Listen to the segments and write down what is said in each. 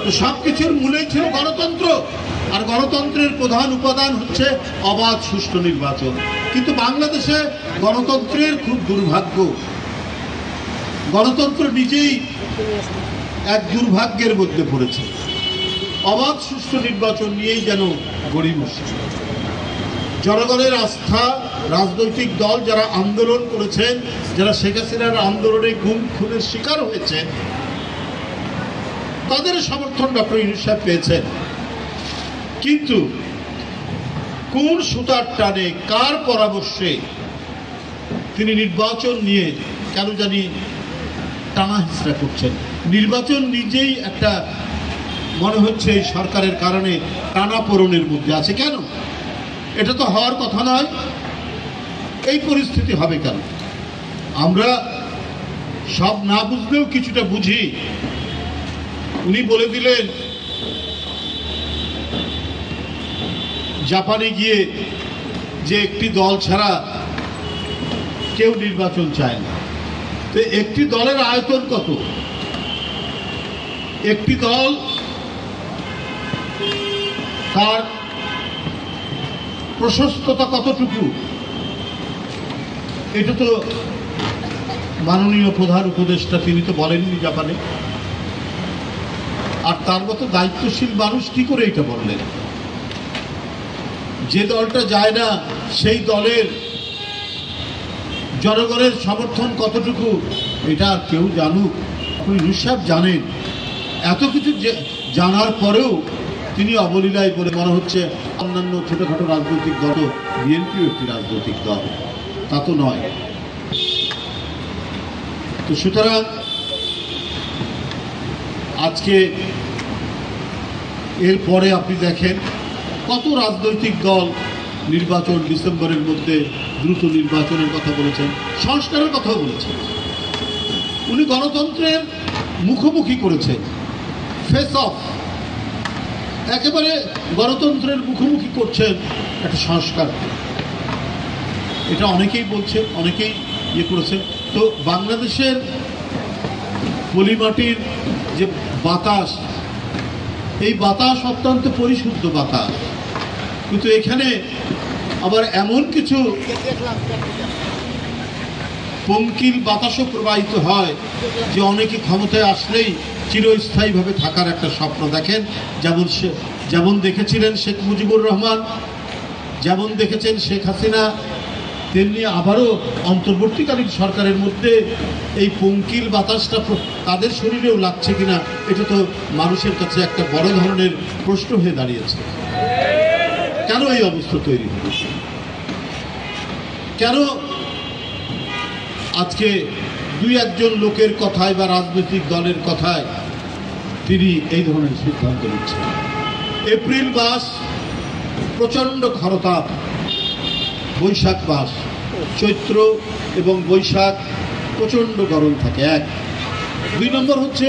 তো সবকিছুর মূলেই ছিল গণতন্ত্র, আর গণতন্ত্রের প্রধান উপাদান হচ্ছে অবাধ সুষ্ঠু নির্বাচন। কিন্তু বাংলাদেশে গণতন্ত্রের খুব দুর্ভাগ্য, গণতন্ত্র নিজেই এক দুর্ভাগ্যের মধ্যে পড়েছে। অবাধ সুষ্ঠু নির্বাচন নিয়েই যেন গড়িমসি। জনগণের আস্থা, রাজনৈতিক দল যারা আন্দোলন করেছেন, যারা শেখ হাসিনার আন্দোলনে গুম খুনের শিকার হয়েছেন, তাদের সমর্থন ডক্টর ইউনূস সাহেব পেয়েছেন। কিন্তু কোন সুতার টানে, কার পরামর্শে তিনি নির্বাচন নিয়ে কেন জানি টানা হিচড়া করছেন। নির্বাচন নিজেই একটা মনে হচ্ছে এই সরকারের কারণে টানাপোড়েনের মধ্যে আছে। কেন? এটা তো হওয়ার কথা নয়। এই পরিস্থিতি হবে কেন? আমরা সব না বুঝলেও কিছুটা বুঝি। উনি বলে দিলেন জাপানে গিয়ে যে একটি দল ছাড়া কেউ নির্বাচন চায় না। তো একটি দলের আয়তন কত? একটি দল তার প্রশস্ততা কতটুকু, এটা তো মাননীয় প্রধান উপদেষ্টা তিনি তো বলেননি জাপানে। আর তার মতো দায়িত্বশীল মানুষ কি করে এটা বললেন? যে দলটা যায় না সেই দলের জনগণের সমর্থন কতটুকু এটা আর কেউ জানুক, ইউনূস সাহেব জানেন। এত কিছু জানার পরেও তিনি অবলীলায় বলে মনে হচ্ছে অন্যান্য ছোটখাটো রাজনৈতিক দল, বিএনপিও একটি রাজনৈতিক দল, তা তো নয়। তো সুতরাং আজকে এরপরে আপনি দেখেন কত রাজনৈতিক দল নির্বাচন ডিসেম্বরের মধ্যে দ্রুত নির্বাচনের কথা বলেছেন, সংস্কারের কথাও বলেছেন। উনি গণতন্ত্রের মুখোমুখি করেছেন, ফেস অফ, একেবারে গণতন্ত্রের মুখোমুখি করছেন একটা সংস্কার। এটা অনেকেই বলছে, অনেকেই ইয়ে করেছেন। তো বাংলাদেশের পলিমাটির যে বাতাস, এই বাতাস অত্যন্ত পরিশুদ্ধ বাতাস, কিন্তু এখানে আবার এমন কিছু পঙ্কিল বাতাসও প্রবাহিত হয় যে অনেকে ক্ষমতায় আসলেই চিরস্থায়ীভাবে থাকার একটা স্বপ্ন দেখেন। যেমন দেখেছিলেন শেখ মুজিবুর রহমান, যেমন দেখেছেন শেখ হাসিনা, তেমনি আবারও অন্তর্বর্তীকালীন সরকারের মধ্যে এই পঙ্কিল বাতাসটা তাদের শরীরেও লাগছে কিনা, এটা তো মানুষের কাছে একটা বড় ধরনের প্রশ্ন হয়ে দাঁড়িয়েছে। কেন এই অবস্থা তৈরি হল? কেন আজকে দুই একজন লোকের কথায় বা রাজনৈতিক দলের কথায় তিনি এই ধরনের সিদ্ধান্ত নিচ্ছেন? এপ্রিল মাস প্রচণ্ড খরতাপ, বৈশাখ মাস, চৈত্র এবং বৈশাখ প্রচণ্ড গরম থাকে। এক। দুই নম্বর হচ্ছে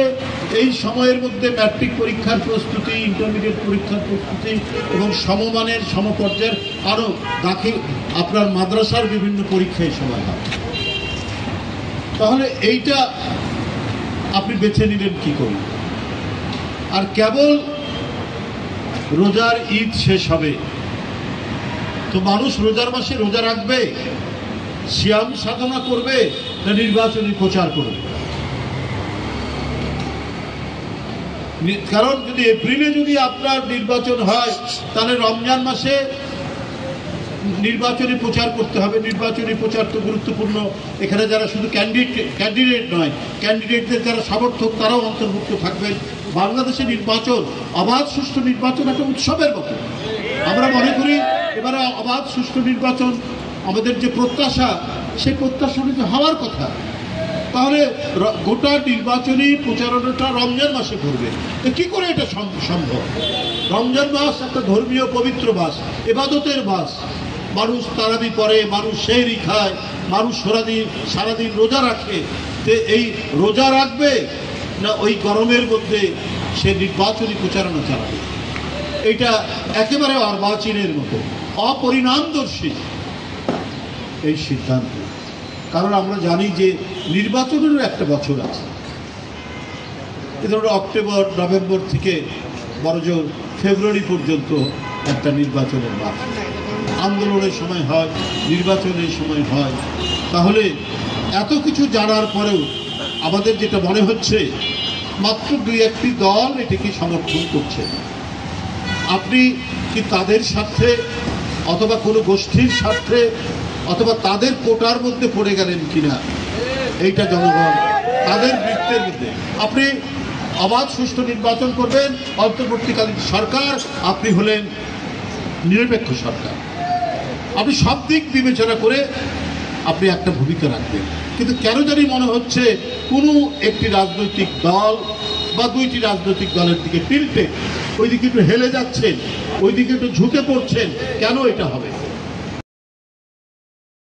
এই সময়ের মধ্যে ম্যাট্রিক পরীক্ষার প্রস্তুতি, ইন্টারমিডিয়েট পরীক্ষার প্রস্তুতি এবং সমমানের সমপর্যায়ের আরও দাখিল আপনার মাদ্রাসার বিভিন্ন পরীক্ষায় সময় হয়। তাহলে এইটা আপনি বেছে নিলেন কি করে? আর কেবল রোজার ঈদ শেষ হবে তো মানুষ রোজার মাসে রোজা রাখবে, সিয়াম সাধনা করবে, না নির্বাচনী প্রচার করবে? কারণ যদি এপ্রিলে যদি আপনার নির্বাচন হয় তাহলে রমজান মাসে নির্বাচনী প্রচার করতে হবে। নির্বাচনী প্রচার তো গুরুত্বপূর্ণ। এখানে যারা শুধু ক্যান্ডিডেট নয়, ক্যান্ডিডেটদের যারা সমর্থক তারাও অন্তর্ভুক্ত থাকবেন। বাংলাদেশে নির্বাচন, অবাধ সুষ্ঠু নির্বাচন একটা উৎসবের মতো। আমরা মনে করি এবারে অবাধ সুষ্ঠু নির্বাচন আমাদের যে প্রত্যাশা, সেই প্রত্যাশা যে হওয়ার কথা, তাহলে গোটা নির্বাচনী প্রচারণাটা রমজান মাসে করবে। তো কি করে এটা সম্ভব? রমজান মাস একটা ধর্মীয় পবিত্র মাস, ইবাদতের মাস। মানুষ তারাবি পড়ে, মানুষ সেহরি খায়, মানুষ সারাদিন রোজা রাখে। তো এই রোজা রাখবে না ওই গরমের মধ্যে সে নির্বাচনী প্রচারণা চালাবে? এটা একেবারে অর্বাচীনের মতো, অপরিণামদর্শী এই সিদ্ধান্ত। কারণ আমরা জানি যে নির্বাচনেরও একটা বছর আছে। এ ধরনের অক্টোবর নভেম্বর থেকে বড়জোর ফেব্রুয়ারি পর্যন্ত একটা নির্বাচনের মাস, আন্দোলনের সময় হয়, নির্বাচনের সময় হয়। তাহলে এত কিছু জানার পরেও আমাদের যেটা মনে হচ্ছে মাত্র 2-1টি দল এটাকে সমর্থন করছে। আপনি কি তাদের স্বার্থে অথবা কোনো গোষ্ঠীর স্বার্থে অথবা তাদের কোটার মধ্যে পড়ে গেলেন কিনা, এইটা জনগণ তাদের বৃত্তের মধ্যে। আপনি অবাধ সুষ্ঠু নির্বাচন করবেন, অন্তর্বর্তীকালীন সরকার, আপনি হলেন নিরপেক্ষ সরকার, আপনি সব দিক বিবেচনা করে আপনি একটা ভূমিকা রাখবেন। কিন্তু কেন জানি মনে হচ্ছে কোনো একটি রাজনৈতিক দল বা 2টি রাজনৈতিক দলের দিকে টিল্টে, ওইদিকে একটু হেলে যাচ্ছেন, ওইদিকে একটু ঝুঁকে পড়ছেন। কেন এটা হবে?